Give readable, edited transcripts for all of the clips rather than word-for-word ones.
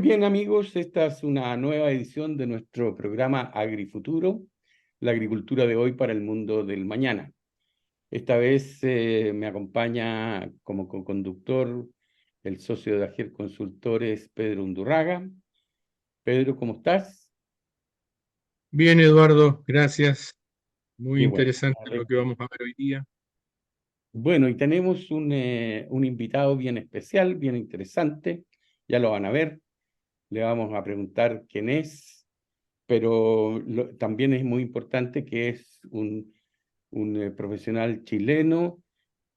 bien, amigos, esta es una nueva edición de nuestro programa Agrifuturo, la agricultura de hoy para el mundo del mañana. Esta vez me acompaña como co-conductor el socio de Ager Consultores, Pedro Undurraga. Pedro, ¿cómo estás? Bien, Eduardo, gracias. Muy Qué bueno. interesante lo que vamos a ver hoy día. Bueno, y tenemos un invitado bien especial, bien interesante. Ya lo van a ver. Le vamos a preguntar quién es, pero también es muy importante que es un profesional chileno,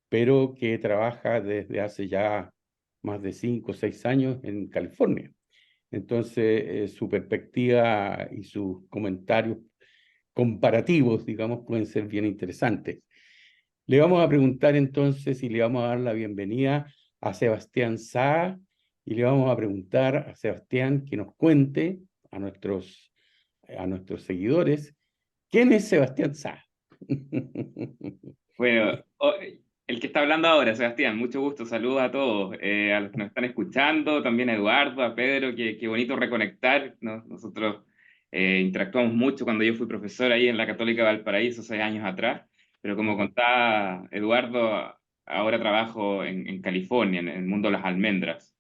pero que trabaja desde hace ya más de 5 o 6 años en California. Entonces, su perspectiva y sus comentarios comparativos, digamos, pueden ser bien interesantes. Le vamos a preguntar entonces y le vamos a dar la bienvenida a Sebastián Sá y le vamos a preguntar a Sebastián que nos cuente a nuestros seguidores quién es Sebastián Sá. Bueno, el que está hablando ahora, Sebastián, mucho gusto, saludos a todos, a los que nos están escuchando, también a Eduardo, a Pedro, qué bonito reconectar. Nosotros interactuamos mucho cuando yo fui profesor ahí en la Católica de Valparaíso 6 años atrás, pero como contaba Eduardo, ahora trabajo en California, en el mundo de las almendras.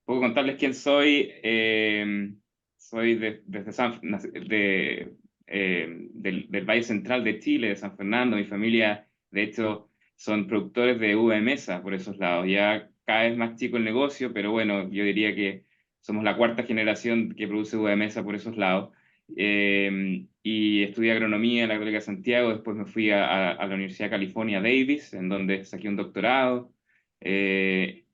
Puedo contarles quién soy. Soy desde del Valle Central de Chile, de San Fernando. Mi familia, de hecho, son productores de uva de mesa por esos lados. Ya cada vez más chico el negocio, pero bueno, yo diría que somos la cuarta generación que produce uva de mesa por esos lados. Y estudié agronomía en la Católica de Santiago. Después me fui a la Universidad de California, Davis, en donde saqué un doctorado.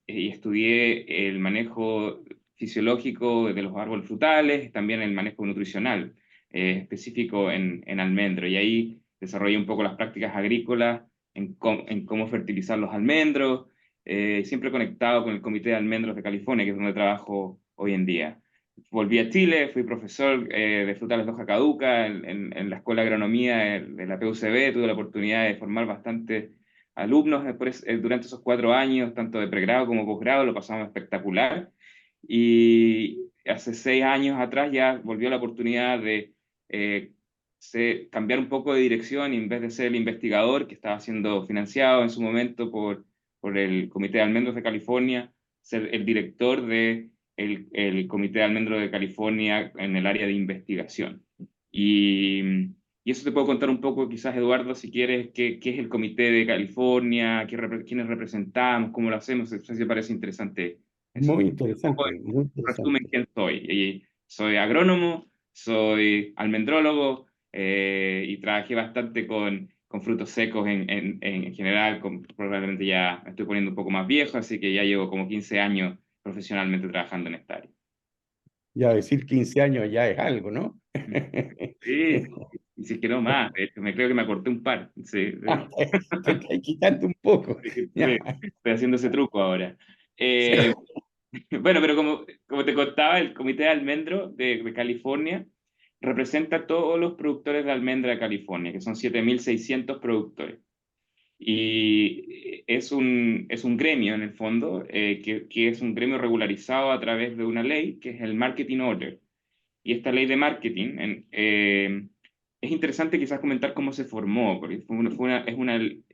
Y estudié el manejo fisiológico de los árboles frutales, también el manejo nutricional específico en almendro. Y ahí desarrollé un poco las prácticas agrícolas en cómo fertilizar los almendros, siempre conectado con el Comité de Almendros de California, que es donde trabajo hoy en día. Volví a Chile, fui profesor de frutales de hoja caduca en la Escuela de Agronomía de la PUCB. Tuve la oportunidad de formar bastante alumnos durante esos 4 años, tanto de pregrado como posgrado. Lo pasamos espectacular. Y hace 6 años atrás ya volvió la oportunidad de eh, cambiar un poco de dirección, y en vez de ser el investigador que estaba siendo financiado en su momento por el Comité de Almendros de California, ser el director de el Comité de Almendros de California en el área de investigación. Y, y eso te puedo contar un poco, quizás, Eduardo, si quieres, qué es el Comité de California, quiénes representamos, cómo lo hacemos. No sé si te parece interesante eso. Muy Un poco interesante, muy de resumen interesante. quién soy. Soy agrónomo, soy almendrólogo, y trabajé bastante con frutos secos en general. Probablemente ya me estoy poniendo un poco más viejo, así que ya llevo como 15 años profesionalmente trabajando en esta área. Ya decir 15 años ya es algo, ¿no? Sí, y si es que no más, de hecho, creo que me acorté un par. Sí, Ah, sí. te estoy quitando un poco. Sí, Ya. estoy haciendo ese truco ahora. Sí. Eh, bueno, pero como te contaba, el Comité de Almendro de California representa a todos los productores de almendra de California, que son 7.600 productores. Y es un gremio, en el fondo, que es un gremio regularizado a través de una ley, que es el Marketing Order. Y esta ley de marketing, es interesante quizás comentar cómo se formó, porque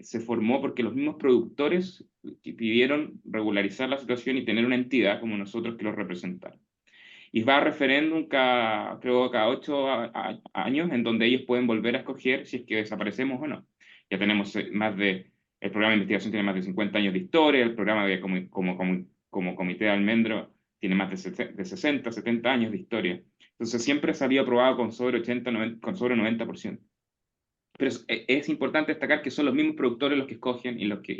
se formó porque los mismos productores pidieron regularizar la situación y tener una entidad como nosotros que los representara. Y va a referéndum creo, cada 8 años, en donde ellos pueden volver a escoger si es que desaparecemos o no. Ya tenemos el programa de investigación tiene más de 50 años de historia. El programa como Comité de Almendro tiene más de 60, 70 años de historia. Entonces siempre ha salido aprobado con sobre 80, 90, con sobre 90%. Pero es importante destacar que son los mismos productores los que escogen y los que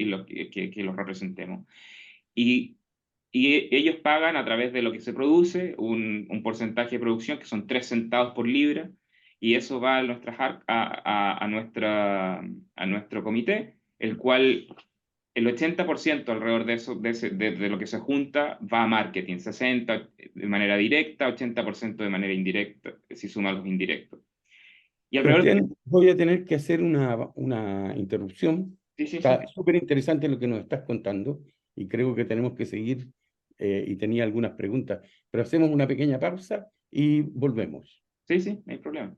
los representemos. Y, y ellos pagan a través de lo que se produce un porcentaje de producción que son 3 centavos por libra, y eso va a nuestro comité, el cual el 80% alrededor de eso, de lo que se junta, va a marketing. 60 de manera directa, 80% de manera indirecta, si suman los indirectos. Y alrededor de... Sebastián, voy a tener que hacer una interrupción. Sí, sí, sí. Está súper interesante lo que nos estás contando y creo que tenemos que seguir y tenía algunas preguntas, pero hacemos una pequeña pausa y volvemos. Sí, sí, no hay problema.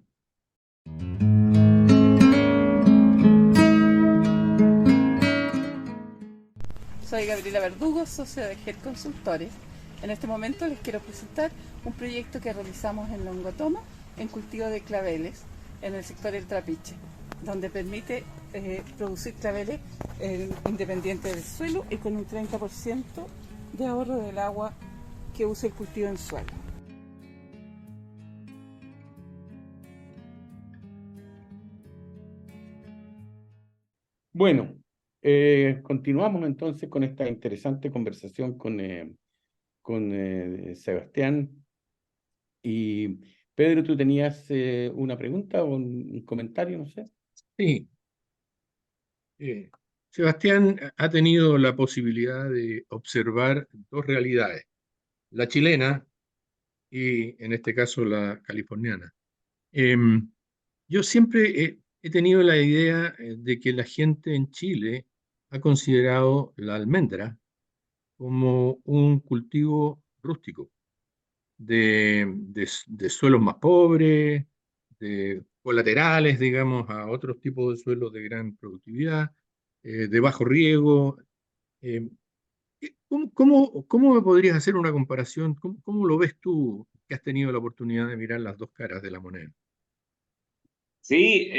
Soy Gabriela Verdugo, socia de GEL Consultores. En este momento les quiero presentar un proyecto que realizamos en Longotomo en cultivo de claveles en el sector del Trapiche, donde permite producir claveles independiente del suelo y con un 30% de ahorro del agua que usa el cultivo en suelo. Bueno, continuamos entonces con esta interesante conversación con Sebastián. Y Pedro, ¿tú tenías una pregunta o un comentario, no sé? Sí. Sebastián ha tenido la posibilidad de observar dos realidades, la chilena y en este caso la californiana. Yo siempre he tenido la idea de que la gente en Chile ha considerado la almendra como un cultivo rústico, de suelos más pobres, de colaterales, digamos, a otros tipos de suelos de gran productividad, de bajo riego. Eh, ¿Cómo me podrías hacer una comparación? ¿Cómo lo ves tú que has tenido la oportunidad de mirar las dos caras de la moneda? Sí,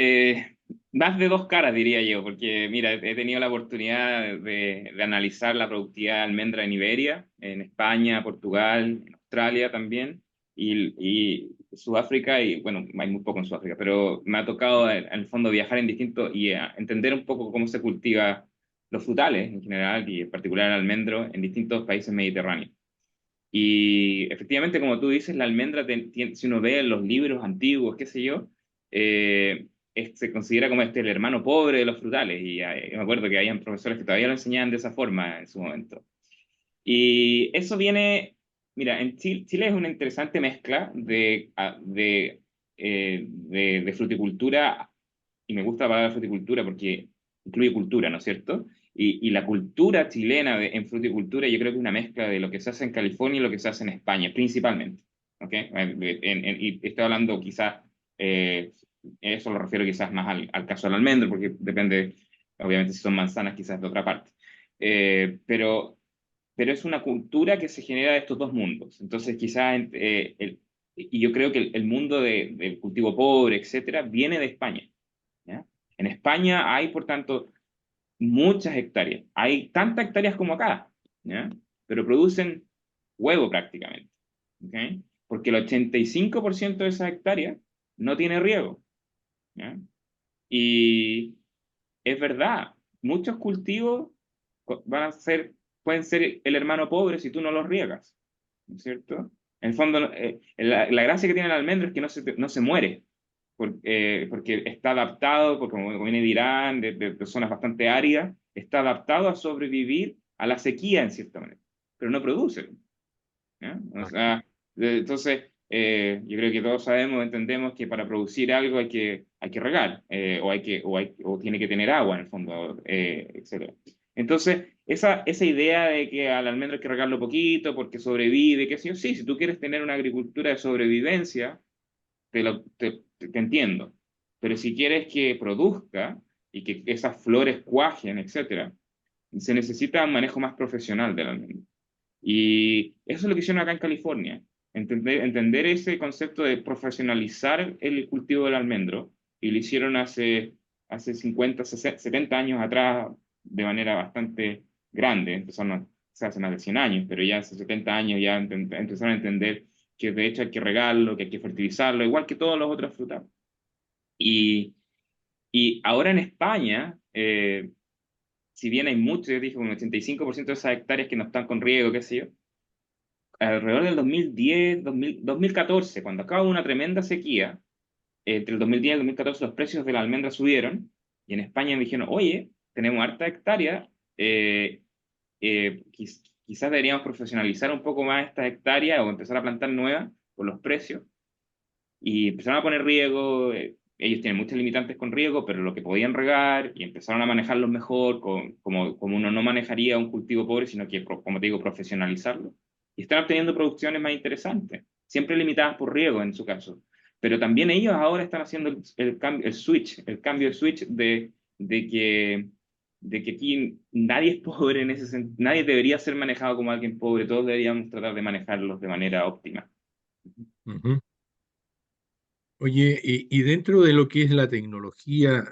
más de dos caras diría yo, porque mira, he tenido la oportunidad de analizar la productividad de almendra en Iberia, en España, Portugal, en Australia también, y Sudáfrica, y bueno, hay muy poco en Sudáfrica, pero me ha tocado en el fondo viajar en distintos y entender un poco cómo se cultiva los frutales en general, y en particular el almendro, en distintos países mediterráneos. Y efectivamente, como tú dices, la almendra, si uno ve en los libros antiguos, qué sé yo, se considera como el hermano pobre de los frutales. Y me acuerdo que habían profesores que todavía lo enseñaban de esa forma en su momento. Y eso viene, mira, en Chile es una interesante mezcla de fruticultura, y me gusta la palabra fruticultura porque incluye cultura, ¿no es cierto? Y la cultura chilena en fruticultura yo creo que es una mezcla de lo que se hace en California y lo que se hace en España, principalmente. ¿Ok? Y estoy hablando quizás, eso lo refiero quizás más al caso del almendro, porque depende, obviamente si son manzanas quizás de otra parte. Pero es una cultura que se genera de estos dos mundos. Entonces, quizás, y yo creo que el mundo del cultivo pobre, etcétera, viene de España. ¿Ya? En España hay, por tanto, muchas hectáreas. Hay tantas hectáreas como acá, ¿ya? Pero producen huevo prácticamente. ¿Ok? Porque el 85% de esas hectáreas no tiene riego. ¿Ya? Y es verdad, muchos cultivos van a ser, pueden ser el hermano pobre si tú no los riegas, ¿no es cierto? En el fondo, la gracia que tiene el almendro es que no se muere, porque está adaptado, porque como viene de Irán, de zonas bastante áridas, está adaptado a sobrevivir a la sequía en cierta manera, pero no produce. ¿Ya? O sea, entonces, yo creo que todos sabemos, entendemos que para producir algo hay que regar, o tiene que tener agua en el fondo, etc. Entonces, esa idea de que al almendro hay que regarlo poquito porque sobrevive, qué sé yo, sí, si tú quieres tener una agricultura de sobrevivencia, te entiendo. Pero si quieres que produzca y que esas flores cuajen, etc., se necesita un manejo más profesional del almendro. Y eso es lo que hicieron acá en California, entender ese concepto de profesionalizar el cultivo del almendro, y lo hicieron hace 50, 60, 70 años atrás de manera bastante grande, empezaron hace más de 100 años, pero ya hace 70 años ya empezaron a entender que de hecho hay que regarlo, que hay que fertilizarlo, igual que todos los otros frutales. Y, y ahora en España, si bien hay mucho, yo dije un 85% de esas hectáreas que no están con riego, qué sé yo, alrededor del 2010, 2014, cuando acaba una tremenda sequía, entre el 2010 y el 2014 los precios de la almendra subieron, y en España me dijeron, oye, tenemos harta hectárea, quizás deberíamos profesionalizar un poco más esta hectárea o empezar a plantar nuevas por los precios, y empezaron a poner riego. Ellos tienen muchas limitantes con riego, pero lo que podían regar, y empezaron a manejarlos mejor, como uno no manejaría un cultivo pobre, sino que, como te digo, profesionalizarlo. y están obteniendo producciones más interesantes, siempre limitadas por riego en su caso. Pero también ellos ahora están haciendo el cambio de switch de que aquí nadie es pobre en ese sentido, nadie debería ser manejado como alguien pobre, todos deberíamos tratar de manejarlos de manera óptima. Ujú. Oye, y dentro de lo que es la tecnología,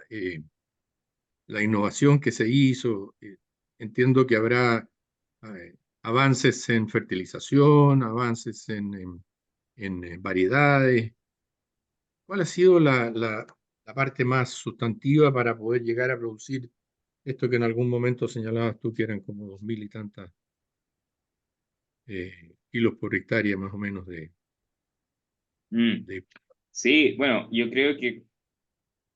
la innovación que se hizo, entiendo que habrá avances en fertilización, avances en variedades. ¿Cuál ha sido la parte más sustantiva para poder llegar a producir esto que en algún momento señalabas tú que eran como 2000 y tantas kilos por hectárea más o menos Mm. de... Sí, bueno, yo creo que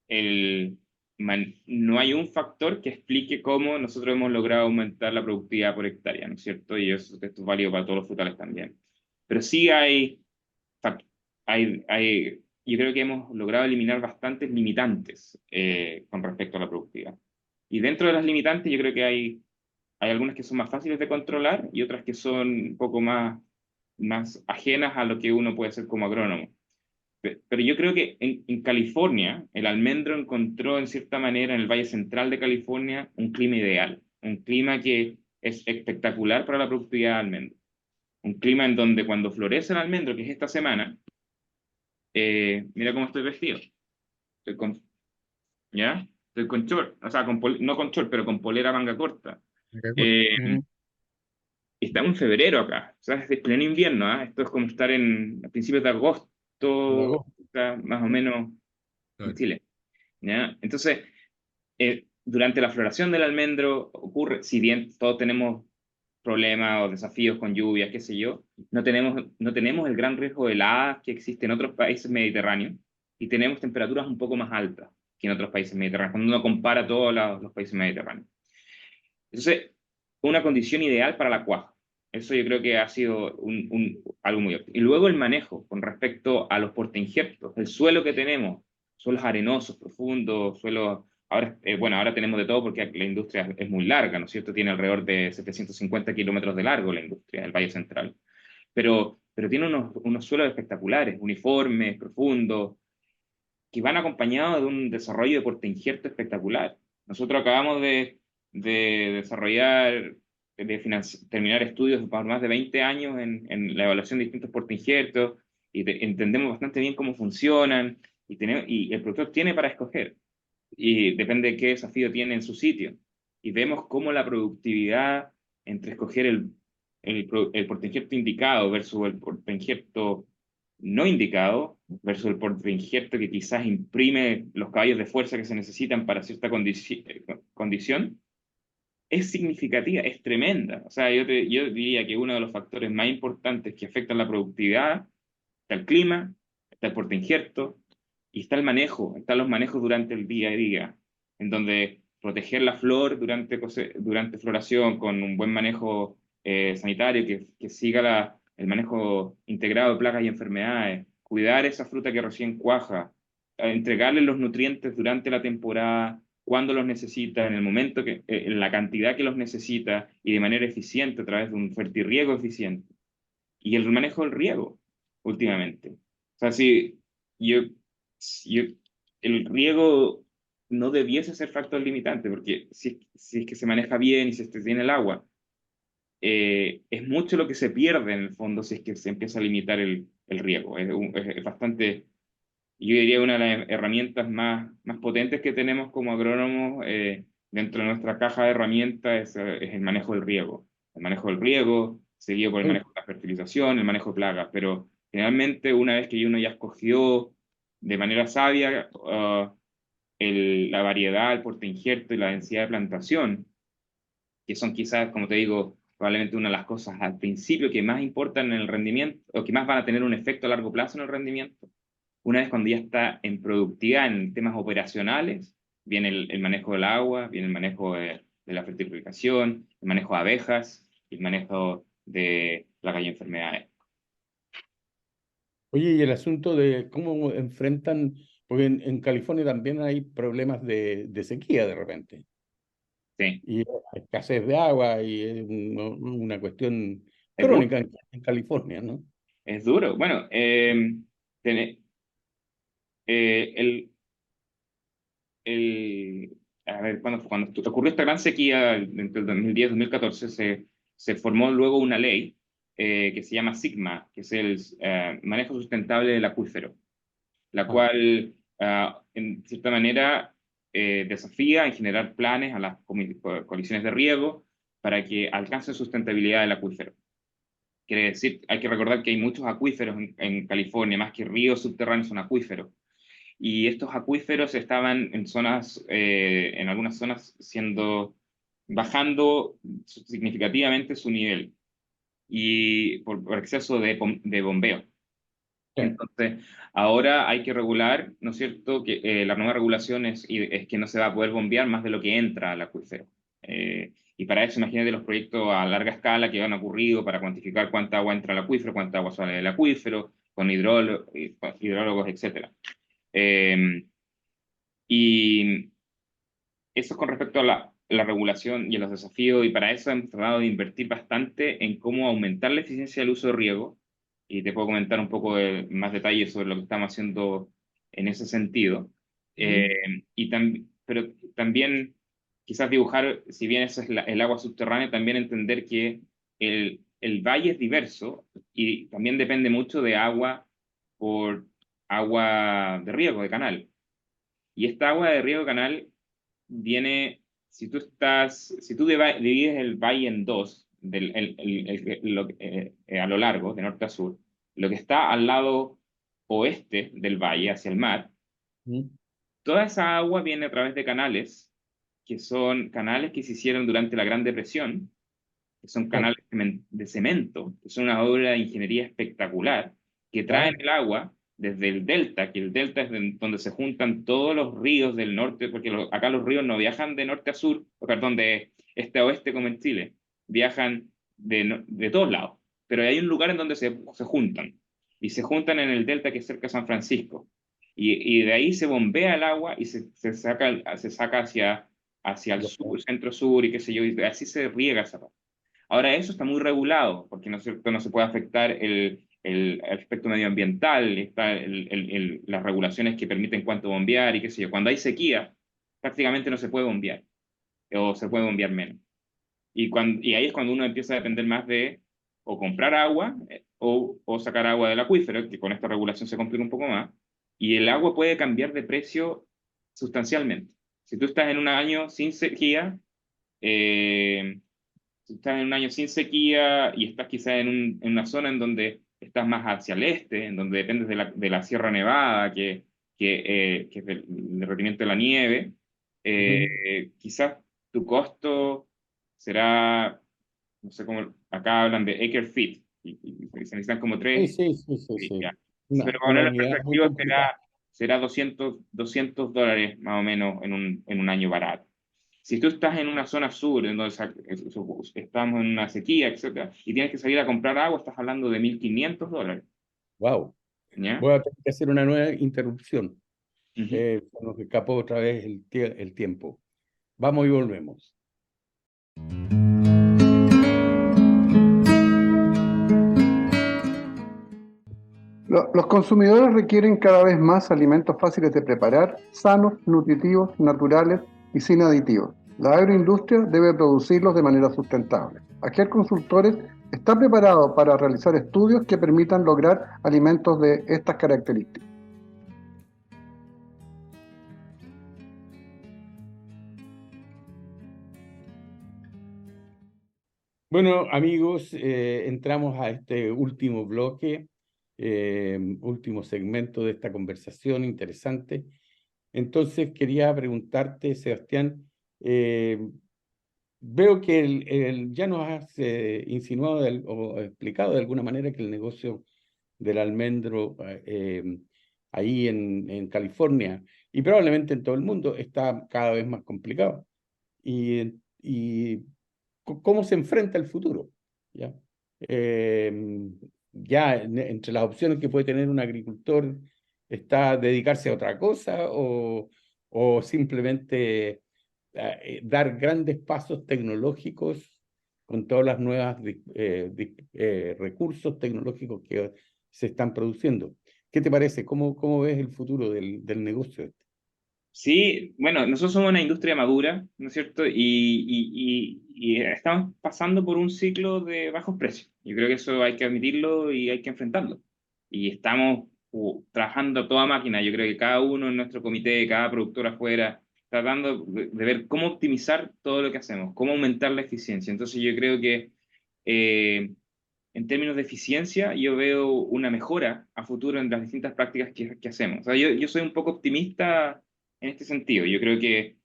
no hay un factor que explique cómo nosotros hemos logrado aumentar la productividad por hectárea, ¿no es cierto? Y esto es válido para todos los frutales también. Pero sí yo creo que hemos logrado eliminar bastantes limitantes con respecto a la productividad. Y dentro de las limitantes yo creo que hay algunas que son más fáciles de controlar y otras que son un poco más ajenas a lo que uno puede hacer como agrónomo. Pero yo creo que en California el almendro encontró en cierta manera en el Valle Central de California un clima ideal, un clima que es espectacular para la productividad de almendro. Un clima en donde cuando florece el almendro, que es esta semana, mira cómo estoy vestido. Estoy con, ¿Ya? Estoy con short, o sea, no con short, pero con polera manga corta. Acá Eh, Ujú. Estamos en febrero acá, o sea, es pleno invierno, ¿ah? Esto es como estar a principios de agosto, En o agosto. sea, más o menos en Claro. Chile. ¿Ya? Entonces, durante la floración del almendro ocurre, si bien todos tenemos problemas o desafíos con lluvias, qué sé yo, no tenemos el gran riesgo de heladas que existe en otros países mediterráneos y tenemos temperaturas un poco más altas que en otros países mediterráneos, cuando uno compara todos los países mediterráneos. Entonces, una condición ideal para la cuaja. Eso yo creo que ha sido algo muy óptimo. Y luego el manejo con respecto a los portainjertos, el suelo que tenemos, suelos arenosos, profundos, suelos... Ahora, bueno, ahora tenemos de todo porque la industria es muy larga, ¿no es cierto? Tiene alrededor de 750 kilómetros de largo la industria, el Valle Central. Pero tiene unos suelos espectaculares, uniformes, profundos, que van acompañados de un desarrollo de portainjerto espectacular. Nosotros acabamos de desarrollar, terminar estudios por más de 20 años en la evaluación de distintos portainjertos y entendemos bastante bien cómo funcionan y el productor tiene para escoger y depende de qué desafío tiene en su sitio. Y vemos cómo la productividad entre escoger el portainjerto indicado versus el portainjerto no indicado versus el portainjerto que quizás imprime los caballos de fuerza que se necesitan para cierta condición, es significativa, es tremenda. O sea, yo diría que uno de los factores más importantes que afectan la productividad está el clima, está el portainjerto y está el manejo, están los manejos durante el día a día, en donde proteger la flor durante floración con un buen manejo sanitario que siga el manejo integrado de plagas y enfermedades, cuidar esa fruta que recién cuaja, entregarle los nutrientes durante la temporada, cuando los necesita, en el momento en la cantidad que los necesita y de manera eficiente a través de un fertirriego eficiente. Y el manejo del riego, últimamente. O sea, yo, el riego no debiese ser factor limitante, porque si es que se maneja bien y se tiene el agua, es mucho lo que se pierde en el fondo si es que se empieza a limitar el riego. Es bastante, yo diría, una de las herramientas más potentes que tenemos como agrónomos dentro de nuestra caja de herramientas es el manejo del riego. El manejo del riego, seguido por el Oye, manejo de la fertilización, el manejo de plagas, pero generalmente una vez que uno ya escogió de manera sabia la variedad, el porte injerto y la densidad de plantación, que son quizás, como te digo, probablemente una de las cosas al principio que más importan en el rendimiento o que más van a tener un efecto a largo plazo en el rendimiento. Una vez cuando ya está en productividad, en temas operacionales, viene el manejo del agua, viene el manejo de la fertilización, el manejo de abejas, el manejo de plagas y enfermedades. oye, y el asunto de cómo enfrentan, porque en California también hay problemas de sequía de repente, Sí. y escasez de agua, y es una cuestión Es duro, crónica en California, ¿no? es duro. Bueno, tiene- el, a ver, cuando ocurrió esta gran sequía entre el 2010-2014, se formó luego una ley que se llama SIGMA, que es el manejo sustentable del acuífero, la Ah, cual, en cierta manera, desafía en generar planes a las coaliciones de riego para que alcancen sustentabilidad del acuífero. Quiere decir, hay que recordar que hay muchos acuíferos en California, más que ríos subterráneos son acuíferos. Y estos acuíferos estaban en zonas, en algunas zonas, bajando significativamente su nivel y por exceso de bombeo. sí, Entonces, ahora hay que regular, ¿no es cierto? Que la nueva regulación es que no se va a poder bombear más de lo que entra al acuífero. Y para eso, imagínate los proyectos a larga escala que han ocurrido para cuantificar cuánta agua entra al acuífero, cuánta agua sale del acuífero, con hidrólogos, etcétera. Y eso es con respecto a la regulación y a los desafíos, y para eso hemos tratado de invertir bastante en cómo aumentar la eficiencia del uso de riego, y te puedo comentar un poco de más detalles sobre lo que estamos haciendo en ese sentido. ujú, Pero también quizás dibujar, si bien eso es el agua subterránea, también entender que el valle es diverso y también depende mucho de por agua de riego, de canal. Y esta agua de riego canal viene, si tú divides el valle en dos, a lo largo, de norte a sur, lo que está al lado oeste del valle, hacia el mar, ujú, toda esa agua viene a través de canales, que son canales que se hicieron durante la Gran Depresión, que son sí, canales de cemento, que son una obra de ingeniería espectacular, que traen wow, el agua desde el delta, que el delta es donde se juntan todos los ríos del norte, porque acá los ríos no viajan de norte a sur, perdón, de este a oeste como en Chile, viajan de todos lados, pero hay un lugar en donde se juntan, y se juntan en el delta que es cerca de San Francisco, y de ahí se bombea el agua y se saca hacia el sur, centro-sur y qué sé yo, y así se riega esa parte. Ahora, eso está muy regulado, porque no, es cierto, no se puede afectar el aspecto medioambiental, las regulaciones que permiten cuánto bombear y qué sé yo. Cuando hay sequía, prácticamente no se puede bombear, o se puede bombear menos. Y ahí es cuando uno empieza a depender más de o comprar agua o sacar agua del acuífero, que con esta regulación se complica un poco más, y el agua puede cambiar de precio sustancialmente. Si tú estás en un año sin sequía, eh, si estás en un año sin sequía y estás quizás en una zona en donde estás más hacia el este, en donde dependes de la Sierra Nevada, que es del derretimiento de la nieve, ujú. quizás tu costo será, no sé cómo, acá hablan de acre feet, y se necesitan como Sí, tres, sí, sí, sí, sí, sí. ya. Pero para Una ponerlo en unidad muy perspectiva, complicada. será $200 más o menos en un año barato. Si tú estás en una zona sur, en donde estamos en una sequía, etcétera, y tienes que salir a comprar agua, estás hablando de $1.500, Wow. ¿ya? Voy a tener que hacer una nueva interrupción. Ujú. Se nos escapó otra vez el tiempo. Vamos y volvemos. Los consumidores requieren cada vez más alimentos fáciles de preparar, sanos, nutritivos, naturales y sin aditivos. La agroindustria debe producirlos de manera sustentable. Ager Consultores está preparado para realizar estudios que permitan lograr alimentos de estas características. Bueno, amigos, entramos a este último bloque, último segmento de esta conversación interesante. Entonces, quería preguntarte, Sebastián, veo que ya nos has insinuado o explicado de alguna manera que el negocio del almendro ahí en California y probablemente en todo el mundo está cada vez más complicado. Y cómo se enfrenta el futuro, ¿ya? Ya entre las opciones que puede tener un agricultor está dedicarse a otra cosa o simplemente dar grandes pasos tecnológicos con todas las nuevas recursos tecnológicos que se están produciendo. ¿Qué te parece? ¿Cómo ves el futuro del negocio este? Sí, bueno, nosotros somos una industria madura, ¿no es cierto? Y estamos pasando por un ciclo de bajos precios. Yo creo que eso hay que admitirlo y hay que enfrentarlo. Y estamos trabajando a toda máquina. Yo creo que cada uno en nuestro comité, cada productor afuera, tratando de ver cómo optimizar todo lo que hacemos, cómo aumentar la eficiencia. Entonces yo creo que eh, en términos de eficiencia, yo veo una mejora a futuro en las distintas prácticas que hacemos. O sea, yo soy un poco optimista en este sentido. Yo creo que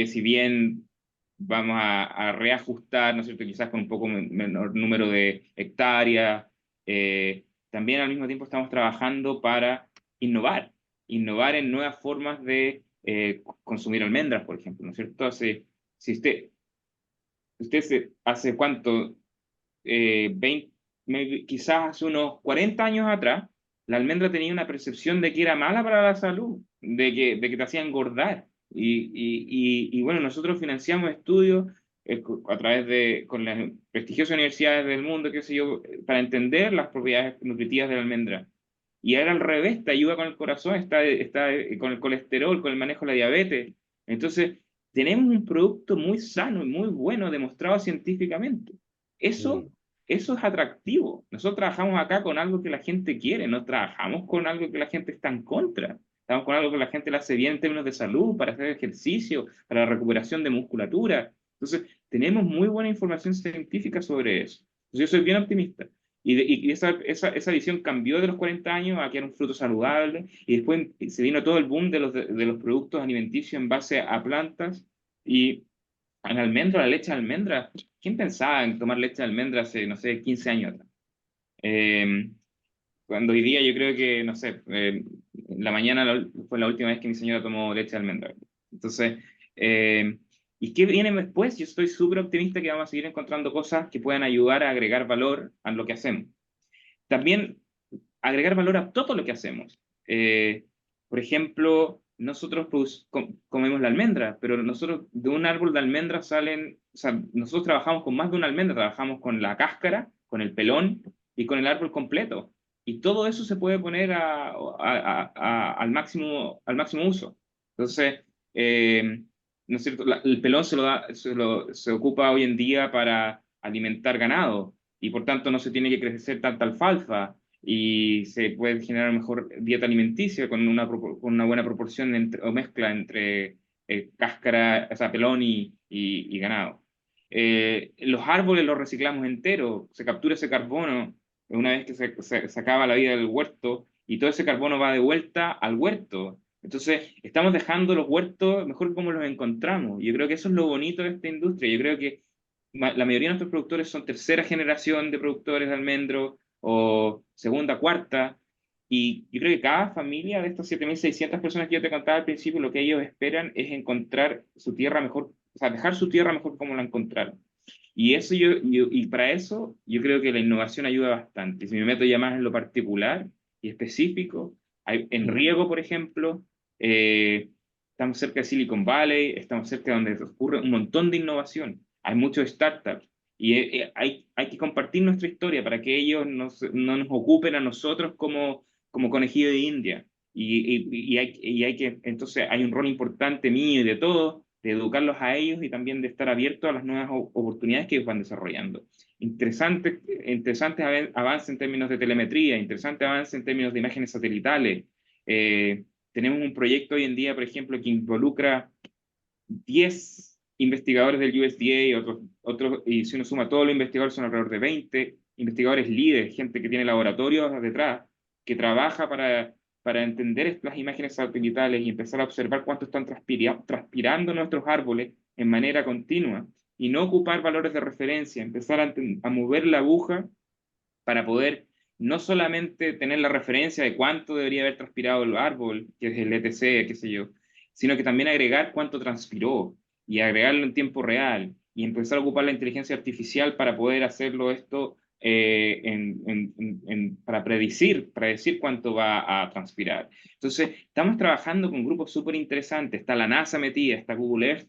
si bien vamos a reajustar, ¿no es cierto?, quizás con un poco menor número de hectáreas, también al mismo tiempo estamos trabajando para innovar en nuevas formas de consumir almendras, por ejemplo, ¿no es cierto? Si hace cuánto 20, quizás hace unos 40 años atrás, la almendra tenía una percepción de que era mala para la salud, de que te hacía engordar. Y bueno, nosotros financiamos estudios a través con las prestigiosas universidades del mundo, qué sé yo, para entender las propiedades nutritivas de la almendra. Y era al revés, te ayuda con el corazón, está con el colesterol, con el manejo de la diabetes. Entonces, tenemos un producto muy sano y muy bueno, demostrado científicamente. Eso, Mm. eso es atractivo. Nosotros trabajamos acá con algo que la gente quiere, no trabajamos con algo que la gente está en contra. Estamos con algo que la gente le hace bien en términos de salud, para hacer ejercicio, para la recuperación de musculatura. Entonces, tenemos muy buena información científica sobre eso. Entonces, yo soy bien optimista. Y esa visión cambió de los 40 años a que era un fruto saludable, y después se vino todo el boom de los productos alimenticios en base a plantas y en almendra, la leche de almendra. ¿Quién pensaba en tomar leche de almendra hace, no sé, 15 años atrás? Eh, Cuando hoy día yo creo que, no sé, en la mañana fue la última vez que mi señora tomó leche de almendra. Entonces, ¿y qué viene después? Yo estoy súper optimista que vamos a seguir encontrando cosas que puedan ayudar a agregar valor a lo que hacemos. También agregar valor a todo lo que hacemos. Por ejemplo, nosotros comemos la almendra, pero nosotros de un árbol de almendra salen, o sea, nosotros trabajamos con más de una almendra, trabajamos con la cáscara, con el pelón y con el árbol completo. Y todo eso se puede poner al máximo uso. Entonces, ¿no es cierto? El pelón se ocupa hoy en día para alimentar ganado y por tanto no se tiene que crecer tanta alfalfa y se puede generar mejor dieta alimenticia con una buena proporción o mezcla entre cáscara, o sea, pelón y ganado. Los árboles los reciclamos enteros, se captura ese carbono una vez que se acaba la vida del huerto y todo ese carbono va de vuelta al huerto. Entonces, estamos dejando los huertos mejor que como los encontramos. Yo creo que eso es lo bonito de esta industria. Yo creo que la mayoría de nuestros productores son tercera generación de productores de almendro o segunda, cuarta. Y yo creo que cada familia de estas 7.600 personas que yo te contaba al principio, lo que ellos esperan es encontrar su tierra mejor, o sea, dejar su tierra mejor como la encontraron. Y eso y para eso yo creo que la innovación ayuda bastante. Si me meto ya más en lo particular y específico, en riego, por ejemplo, estamos cerca de Silicon Valley, estamos cerca de donde ocurre un montón de innovación. Hay muchos startups y hay que compartir nuestra historia para que ellos no nos ocupen a nosotros como conejillo de India. Entonces hay un rol importante mío y de todos de educarlos a ellos y también de estar abiertos a las nuevas oportunidades que ellos van desarrollando. Interesantes avances en términos de telemetría, interesantes avances en términos de imágenes satelitales. Tenemos un proyecto hoy en día, por ejemplo, que involucra 10 investigadores del USDA y otros, y si uno suma todos los investigadores son alrededor de 20 investigadores líderes, gente que tiene laboratorios detrás, que trabaja para entender las imágenes satelitales y empezar a observar cuánto están transpirando nuestros árboles en manera continua y no ocupar valores de referencia, empezar a mover la aguja para poder no solamente tener la referencia de cuánto debería haber transpirado el árbol, que es el ETC, qué sé yo, sino que también agregar cuánto transpiró y agregarlo en tiempo real y empezar a ocupar la inteligencia artificial para poder hacerlo esto para predecir cuánto va a transpirar. Entonces, estamos trabajando con grupos súper interesantes. Está la NASA metida, está Google Earth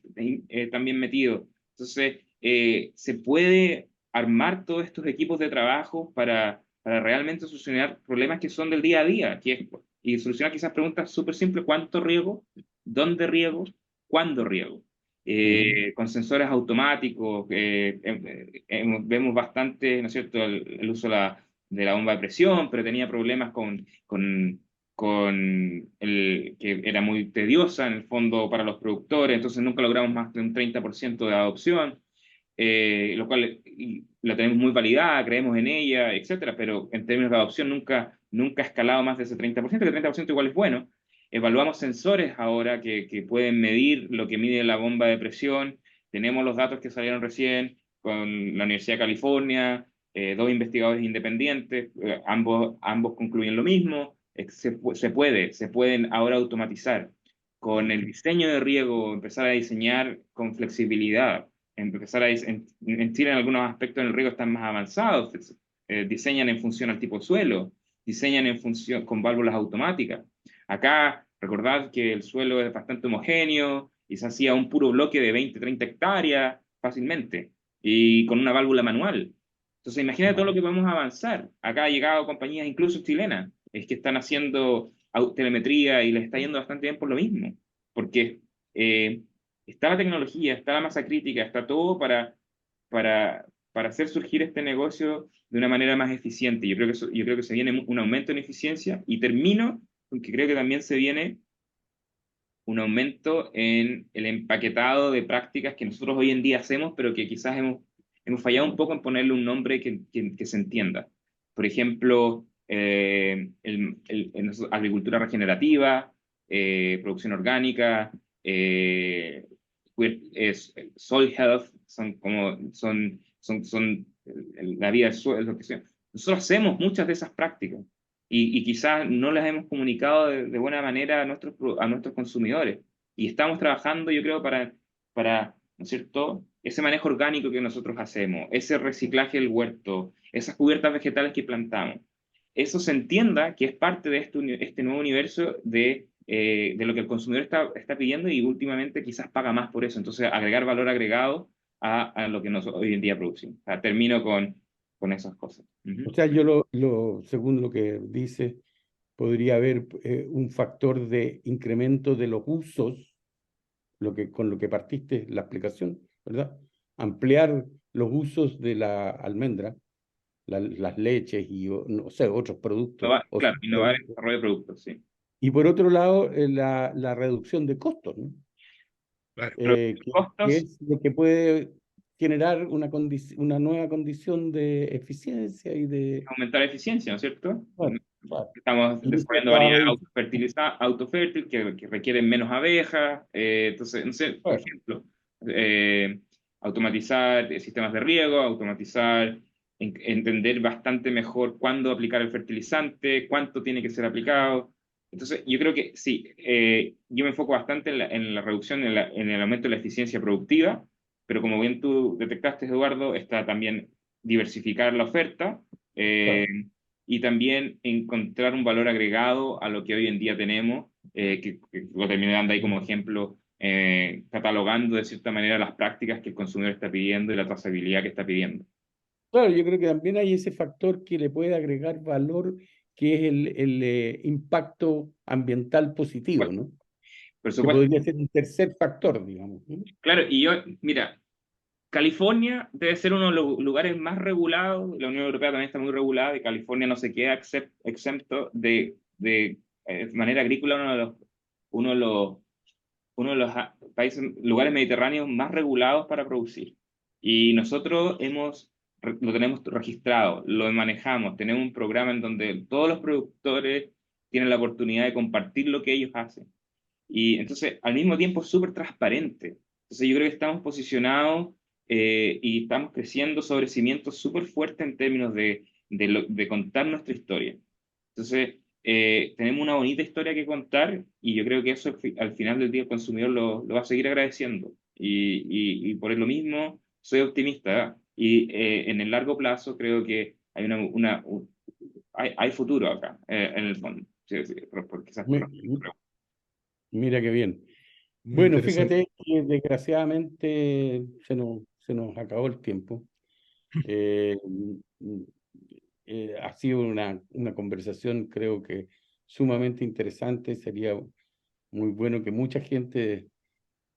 también metido. Entonces, se puede armar todos estos equipos de trabajo para realmente solucionar problemas que son del día a día, y solucionar quizás preguntas súper simples: ¿cuánto riego? ¿Dónde riego? ¿Cuándo riego? Con sensores automáticos, vemos bastante, ¿no es cierto?, el uso de la bomba de presión, pero tenía problemas que era muy tediosa en el fondo para los productores, entonces nunca logramos más de un 30% de adopción, lo cual la tenemos muy validada, creemos en ella, etcétera, pero en términos de adopción nunca ha escalado más de ese 30%, que el 30% igual es bueno. Evaluamos sensores ahora que pueden medir lo que mide la bomba de presión. Tenemos los datos que salieron recién con la Universidad de California, dos investigadores independientes, ambos concluyen lo mismo. Se pueden ahora automatizar. Con el diseño de riego, empezar a diseñar con flexibilidad. En Chile en algunos aspectos del riego están más avanzados. Diseñan en función al tipo de suelo, diseñan en función con válvulas automáticas. Acá, recordad que el suelo es bastante homogéneo y se hacía un puro bloque de 20, 30 hectáreas fácilmente y con una válvula manual. Entonces, imagínate todo lo que podemos avanzar. Acá ha llegado compañías incluso chilenas que están haciendo telemetría y les está yendo bastante bien por lo mismo, porque está la tecnología, está la masa crítica, está todo para hacer surgir este negocio de una manera más eficiente. Yo creo que se viene un aumento en eficiencia, y termino porque creo que también se viene un aumento en el empaquetado de prácticas que nosotros hoy en día hacemos, pero que quizás hemos fallado un poco en ponerle un nombre que se entienda. Por ejemplo, agricultura regenerativa, producción orgánica, soil health, son la vida del suelo, lo que sea. Nosotros hacemos muchas de esas prácticas y quizás no las hemos comunicado de buena manera a nuestros consumidores. Y estamos trabajando, yo creo, para, ¿no es cierto?, ese manejo orgánico que nosotros hacemos, ese reciclaje del huerto, esas cubiertas vegetales que plantamos. Eso se entienda que es parte de este nuevo universo de lo que el consumidor está pidiendo, y últimamente quizás paga más por eso. Entonces, agregar valor agregado a lo que nosotros hoy en día producimos. O sea, termino con esas cosas. O sea, según lo que dice, podría haber un factor de incremento de los usos, con lo que partiste la explicación, ¿verdad? Ampliar los usos de la almendra, las leches y, no sé, otros productos. Claro, innovar en desarrollo de productos, sí. Y por otro lado, la reducción de costos, ¿no? Claro. Que Costos, es lo que puede generar una nueva condición de eficiencia y de... aumentar la eficiencia, ¿no es cierto? Bueno, claro. Estamos Y eso desarrollando va a variedades autofértil que requieren menos abejas. Entonces, no sé, por Claro. ejemplo, automatizar sistemas de riego, entender bastante mejor cuándo aplicar el fertilizante, cuánto tiene que ser aplicado. Entonces, yo creo que sí, yo me enfoco bastante en la reducción, en el aumento de la eficiencia productiva, pero como bien tú detectaste, Eduardo, está también diversificar la oferta. Claro. Y también encontrar un valor agregado a lo que hoy en día tenemos, que lo terminé dando ahí como ejemplo, catalogando de cierta manera las prácticas que el consumidor está pidiendo y la trazabilidad que está pidiendo. Claro, yo creo que también hay ese factor que le puede agregar valor, que es el impacto ambiental positivo, Bueno, ¿no? por Que supuesto, podría ser un tercer factor, digamos, ¿no? claro, mira, California debe ser uno de los lugares más regulados, la Unión Europea también está muy regulada, y California no se queda exento de manera agrícola, uno de los países, lugares mediterráneos más regulados para producir. Y nosotros lo tenemos registrado, lo manejamos, tenemos un programa en donde todos los productores tienen la oportunidad de compartir lo que ellos hacen. Y entonces, al mismo tiempo, es súper transparente. Entonces, yo creo que estamos posicionados y estamos creciendo sobre cimientos súper fuertes en términos de contar nuestra historia. Entonces, tenemos una bonita historia que contar, y yo creo que eso al final del día el consumidor lo va a seguir agradeciendo. Y por lo mismo soy optimista, y en el largo plazo creo que hay futuro acá, en el fondo. Sí, sí, quizás Mi- Mira qué bien. Muy Bueno, interesante. fíjate que desgraciadamente se nos se nos acabó el tiempo. Eh, ha sido una conversación, creo que sumamente interesante. Sería muy bueno que mucha gente,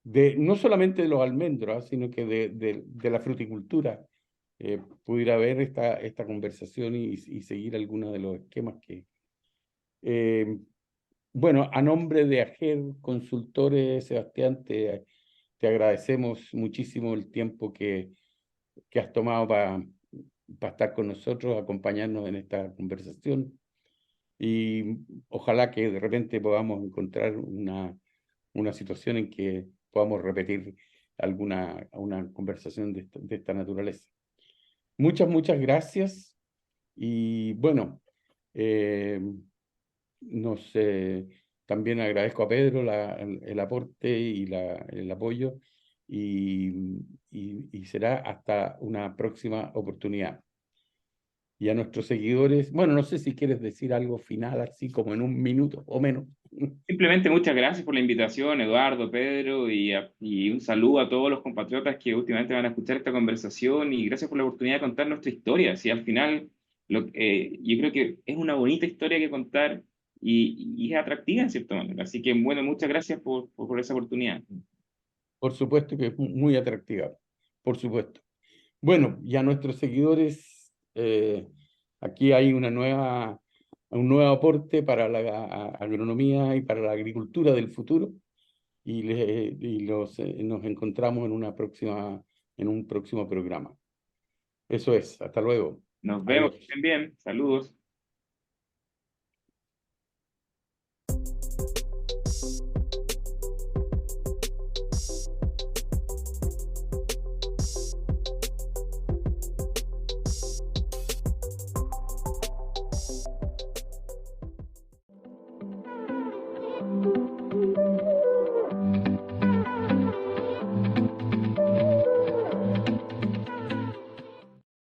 no solamente de los almendros, sino que de la fruticultura, pudiera ver esta conversación y seguir algunos de los esquemas que... bueno, a nombre de AGER Consultores, Sebastián, te agradecemos muchísimo el tiempo que has tomado para estar con nosotros, acompañarnos en esta conversación. Y ojalá que de repente podamos encontrar una situación en que podamos repetir una conversación de esta naturaleza. Muchas gracias. Y bueno, también agradezco a Pedro el aporte y el apoyo, y será hasta una próxima oportunidad. Y a nuestros seguidores, bueno, no sé si quieres decir algo final, así como en un minuto o menos. Simplemente muchas gracias por la invitación, Eduardo, Pedro, y un saludo a todos los compatriotas que últimamente van a escuchar esta conversación, y gracias por la oportunidad de contar nuestra historia. Si al final yo creo que es una bonita historia que contar, y es atractiva en cierta manera. Así que bueno, muchas gracias por esa oportunidad. Por supuesto que es muy atractiva, por supuesto. Bueno, y a nuestros seguidores, aquí hay un nuevo aporte para la agronomía y para la agricultura del futuro, y nos encontramos en un próximo programa. Eso es, hasta luego. Nos vemos, Adiós. que estén bien, saludos.